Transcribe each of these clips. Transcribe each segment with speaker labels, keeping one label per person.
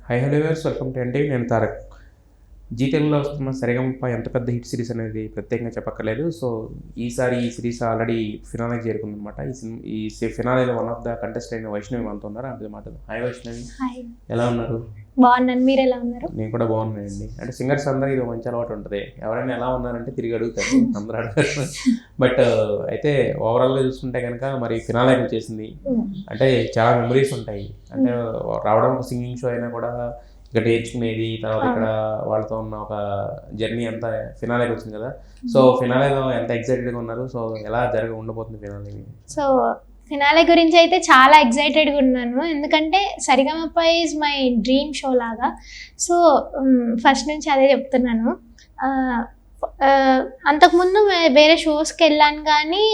Speaker 1: High hello viewers, welcome to NTV. నేను Tarak. G తెలుగులో వస్తున్న సరిగమప ఎంత పెద్ద హిట్ సిరీస్ అనేది ప్రత్యేకంగా చెప్పక్కర్లేదు. సో ఈసారి ఈ సిరీస్ ఆల్రెడీ ఫినాలేకి చేరుకుందనమాట. ఈ ఫినాలేలో వన్ ఆఫ్ ద కంటెస్టెంట్ అయిన వైష్ణవి మనతో ఉన్నారు. అంతే మాట. హాయ్ వైష్ణవి, ఎలా ఉన్నారు?
Speaker 2: బాగున్నాను, మీరు ఎలా ఉన్నారు?
Speaker 1: నేను కూడా బాగున్నానండి. అంటే సింగర్స్ అందరూ ఇది మంచి అలవాటు ఉంటుంది, ఎవరైనా ఎలా ఉన్నారంటే తిరిగి అడుగుతారు, అందరూ అడుగుతారు. బట్ అయితే ఓవరాల్గా చూసుకుంటే కనుక మరి ఫినాలేకి వచ్చేసింది. అంటే చాలా మెమరీస్ ఉంటాయి. అంటే రావడం ఒక సింగింగ్ షో అయినా కూడా ఇక్కడ నేర్చుకునేది, తర్వాత ఇక్కడ వాళ్ళతో ఉన్న ఒక జర్నీ అంతా ఫినాలేకి వచ్చింది కదా. సో ఫినాలేలో ఎంత ఎక్సైటెడ్గా ఉన్నారు? సో ఎలా ఉండబోతుంది ఫినాలే?
Speaker 2: సో ఫినాలే గురించి అయితే చాలా ఎక్సైటెడ్గా ఉన్నాను, ఎందుకంటే Sarigamapa is my dream show లాగా. సో ఫస్ట్ నుంచి అదే చెప్తున్నాను. అంతకుముందు వేరే షోస్కి వెళ్ళాను, కానీ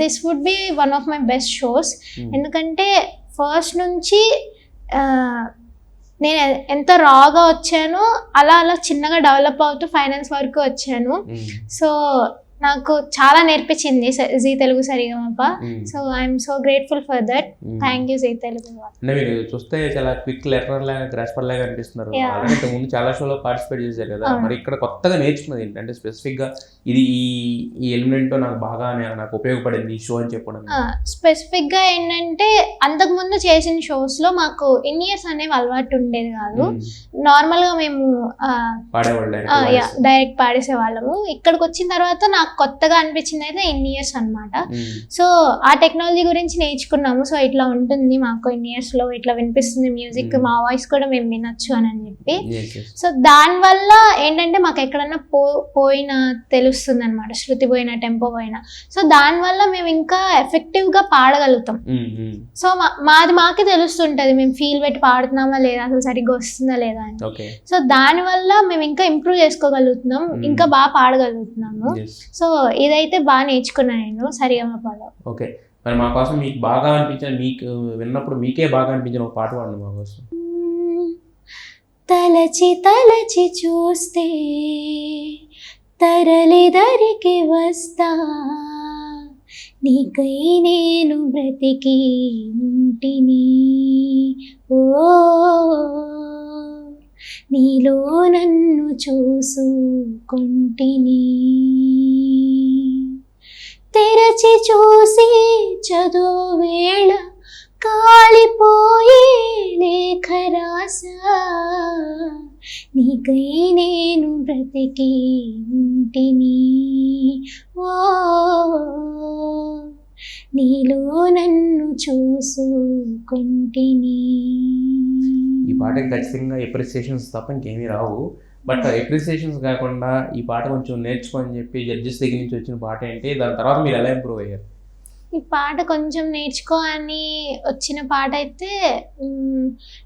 Speaker 2: this would be one of my best shows. ఎందుకంటే ఫస్ట్ నుంచి నేను ఎంత రాగా వచ్చానో అలా అలా చిన్నగా డెవలప్ అవుతూ ఫైనాన్స్ వరకు వచ్చాను. సో నాకు చాలా నేర్పించింది Zee Telugu Sarigamapa. So I'm so grateful for that. Thank you Zee Telugu.
Speaker 1: అంటే మీరు చూస్తే చాలా క్విక్ లెర్నర్ లాగా, గ్రాస్పర్ లాగా అనిపిస్తున్నారు. అలాగే ముందు చాలా షోలో పార్టిసిపేట్ చేశారు కదా, మరి ఇక్కడ కొత్తగా నేర్చుకున్నది ఏంటంటే స్పెసిఫిక్ గా ఇది ఈ ఎలిమెంట్ నాకు బాగా నాకు ఉపయోగపడింది ఈ షో అని చెప్పడం.
Speaker 2: స్పెసిఫిక్ గా ఏంటంటే అంతకు ముందు చేసిన షోస్ లో మాకు ఇన్ ఇయర్స్ అనేవి అలవాటు ఉండేది కాదు. నార్మల్ గా మేము డైరెక్ట్ పాడేసే వాళ్ళము. ఇక్కడికి వచ్చిన తర్వాత నాకు కొత్తగా అనిపించింది అయితే ఇన్ ఇయర్స్ అనమాట. సో ఆ టెక్నాలజీ గురించి నేర్చుకున్నాము. సో ఇట్లా ఉంటుంది మాకు ఇన్ ఇయర్స్ లో, ఇట్లా వినిపిస్తుంది మ్యూజిక్, మా వాయిస్ కూడా మేము వినొచ్చు అని చెప్పి. సో దానివల్ల ఏంటంటే మాకు ఎక్కడన్నా పోయినా తెలుస్తుంది అనమాట, శృతి పోయినా టెంపో పోయినా. సో దానివల్ల మేము ఇంకా ఎఫెక్టివ్ గా పాడగలుగుతాం. సో మాది మాకే తెలుస్తుంటది, మేము ఫీల్ పెట్టి పాడుతున్నామా లేదా, అసలు సరిగ్గా వస్తుందా లేదా అని. సో దానివల్ల మేము ఇంకా ఇంప్రూవ్ చేసుకోగలుగుతున్నాం, ఇంకా బాగా పాడగలుగుతున్నాము. సో ఇదైతే బాగా నేర్చుకున్నా నేను సరిగమపలో.
Speaker 1: ఓకే, మరి మా కోసం మీకు బాగా అనిపించిన, మీకు విన్నప్పుడు మీకే బాగా అనిపించిన ఒక పాట పాడండి మా కోసం.
Speaker 2: తలచి తలచి చూస్తే తరలి దరికి వస్తా, నీకై నేను బ్రతికి ఉంటిని, ఓ నీలో నన్ను చూసుకుంటిని. తెరచి చూసి చదువు వేళ కాలిపోయి లేఖ రాసా, నీకై నేను బ్రతికి ఉంటిని, ఓ నీలో నన్ను చూసుకుంటిని.
Speaker 1: ఈ పాటకి ఖచ్చితంగా ఎప్రిసియేషన్స్ తప్ప ఇంకేమీ రావు. బట్ ఎప్రిసియేషన్స్ కాకుండా ఈ పాట కొంచెం నేర్చుకోని చెప్పి జడ్జెస్ దగ్గర నుంచి వచ్చిన పాట ఏంటి, దాని తర్వాత మీరు ఎలా ఇంప్రూవ్ అయ్యారు?
Speaker 2: ఈ పాట కొంచెం నేర్చుకో అని వచ్చిన పాట అయితే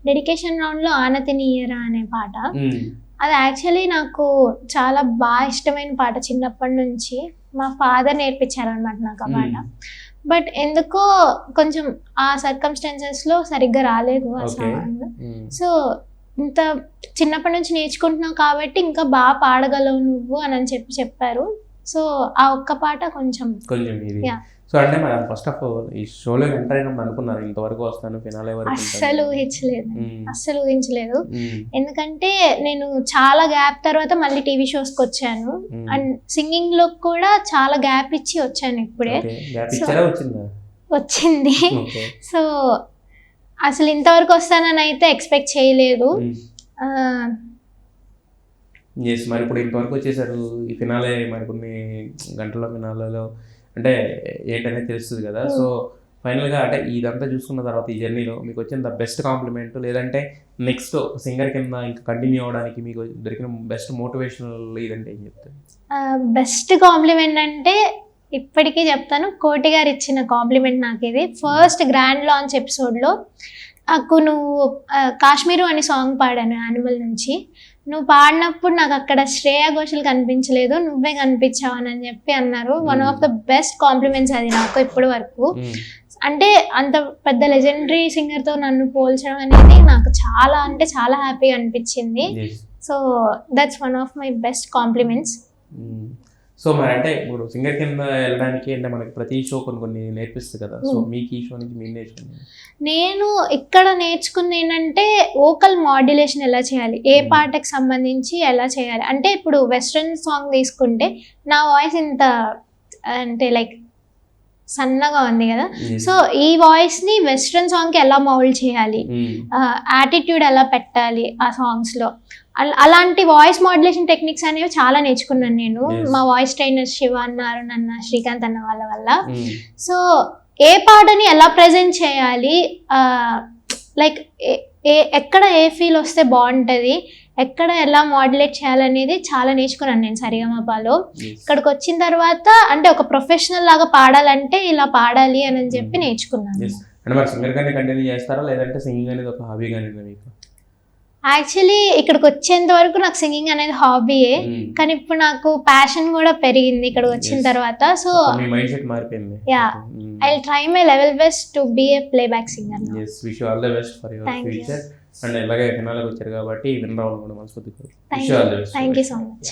Speaker 2: డెడికేషన్ రౌండ్లో ఆనతినియరా అనే పాట. అది యాక్చువల్లీ నాకు చాలా బాగా ఇష్టమైన పాట చిన్నప్పటి నుంచి. మా ఫాదర్ నేర్పించారనమాట నాకు ఆ పాట. బట్ ఎందుకో కొంచెం ఆ సర్కమ్స్టాన్సెస్లో సరిగ్గా రాలేదు ఆ సాంగ్. సో ఇంత చిన్నప్పటి నుంచి నేర్చుకుంటున్నావు కాబట్టి ఇంకా బాగా పాడగలవు నువ్వు అని చెప్పారు. సో ఆ ఒక్క పాట కొంచెం.
Speaker 1: సో అంటే మరి ఫస్ట్ ఆఫ్ ఆల్ ఈ షోలో ఎంటర్ అయినప్పుడు అనుకున్నారు ఇంతవరకు వస్తాను ఫినాలే వరకు?
Speaker 2: అస్సలు ఊహించలేదు. ఎందుకంటే నేను చాలా గ్యాప్ తర్వాత మళ్ళీ టీవీ షోస్కి వచ్చాను. అండ్ సింగింగ్ లో కూడా చాలా గ్యాప్ ఇచ్చి వచ్చాను. ఇప్పుడే వచ్చింది. సో అసలు ఇంతవరకు వస్తానని అయితే ఎక్స్పెక్ట్ చేయలేదు.
Speaker 1: మరి ఇప్పుడు ఇంతవరకు వచ్చేసారు. ఈ ఫినాలే మరి కొన్ని గంటల ఫినాలేలో అంటే ఏంటనేది తెలుస్తుంది కదా. సో ఫైనల్గా అంటే ఇదంతా చూసుకున్న తర్వాత ఈ జర్నీలో మీకు వచ్చిన ద బెస్ట్ కాంప్లిమెంట్, లేదంటే నెక్స్ట్ సింగర్ కింద ఇంకా కంటిన్యూ అవ్వడానికి మీకు దొరికిన బెస్ట్ మోటివేషనల్ ఇదంటే ఏం చెప్తారు?
Speaker 2: బెస్ట్ కాంప్లిమెంట్ అంటే ఇప్పటికీ చెప్తాను, కోటి గారు ఇచ్చిన కాంప్లిమెంట్ నాకు ఇది. ఫస్ట్ గ్రాండ్ లాంచ్ ఎపిసోడ్లో నాకు నువ్వు కాశ్మీరు అనే సాంగ్ పాడాను యానిమల్ నుంచి. నువ్వు పాడినప్పుడు నాకు అక్కడ శ్రేయా ఘోషల్ కనిపించలేదు, నువ్వే కనిపించావు అని చెప్పి అన్నారు. One of the best compliments అది నాకు ఇప్పటి వరకు. అంటే అంత పెద్ద లెజెండరీ సింగర్తో నన్ను పోల్చడం అనేది నాకు చాలా అంటే చాలా హ్యాపీగా అనిపించింది. So that's one of my best compliments.
Speaker 1: So మరి అంటే ఇప్పుడు సింగర్ కింద వెళ్ళడానికి అంటే మనకి ప్రతి షో కొన్ని నేర్పిస్తుంది కదా, సో మీకు ఈ షో నుంచి మీరు నేర్చుకున్నాను?
Speaker 2: నేను ఇక్కడ నేర్చుకుంది ఏంటంటే వోకల్ మాడ్యులేషన్ ఎలా చేయాలి, ఏ పాటకి సంబంధించి ఎలా చేయాలి. అంటే ఇప్పుడు వెస్ట్రన్ సాంగ్ తీసుకుంటే నా వాయిస్ ఇంత అంటే లైక్ సన్నగా ఉంది కదా, సో ఈ వాయిస్ని వెస్ట్రన్ సాంగ్కి ఎలా మౌల్డ్ చేయాలి, యాటిట్యూడ్ ఎలా పెట్టాలి ఆ సాంగ్స్లో, అలాంటి వాయిస్ మాడ్యులేషన్ టెక్నిక్స్ అనేవి చాలా నేర్చుకున్నాను నేను మా వాయిస్ ట్రైనర్ శివ అన్న, అరుణ్ అన్న, శ్రీకాంత్ అన్న వాళ్ళ వల్ల. సో ఏ పాటని ఎలా ప్రజెంట్ చేయాలి, లైక్ ఎక్కడ ఏ ఫీల్ వస్తే బాగుంటుంది, ఎక్కడ ఎలా మాడ్యులేట్ చేయాలనేది చాలా నేర్చుకున్నాను నేను సరిగమపలో. ఇక్కడికి వచ్చిన తర్వాత అంటే ఒక ప్రొఫెషనల్ లాగా పాడాలంటే ఇలా పాడాలి అని చెప్పి నేర్చుకున్నాను.
Speaker 1: అంటే మరి సింగర్ గానే కంటిన్యూ చేస్తారా లేదంటే సింగింగ్ అనేది ఒక హాబీ గానే మీకు?
Speaker 2: యాక్చువల్లీ ఇక్కడికి వచ్చేంత వరకు నాకు సింగింగ్ అనేది హాబీయే, కానీ ఇప్పుడు నాకు ప్యాషన్ కూడా పెరిగింది ఇక్కడికి వచ్చిన తర్వాత. సో
Speaker 1: మీ మైండ్ సెట్ మారిపోయింది.
Speaker 2: Yeah, I will try my level best to be A playback singer.
Speaker 1: yes, wish you all the best for your future. And ఇలాగే ఫినాలకు వచ్చారు కాబట్టి విన్ రావాలి కూడా మనస్ఫూర్తిగా.
Speaker 2: Thank you so much.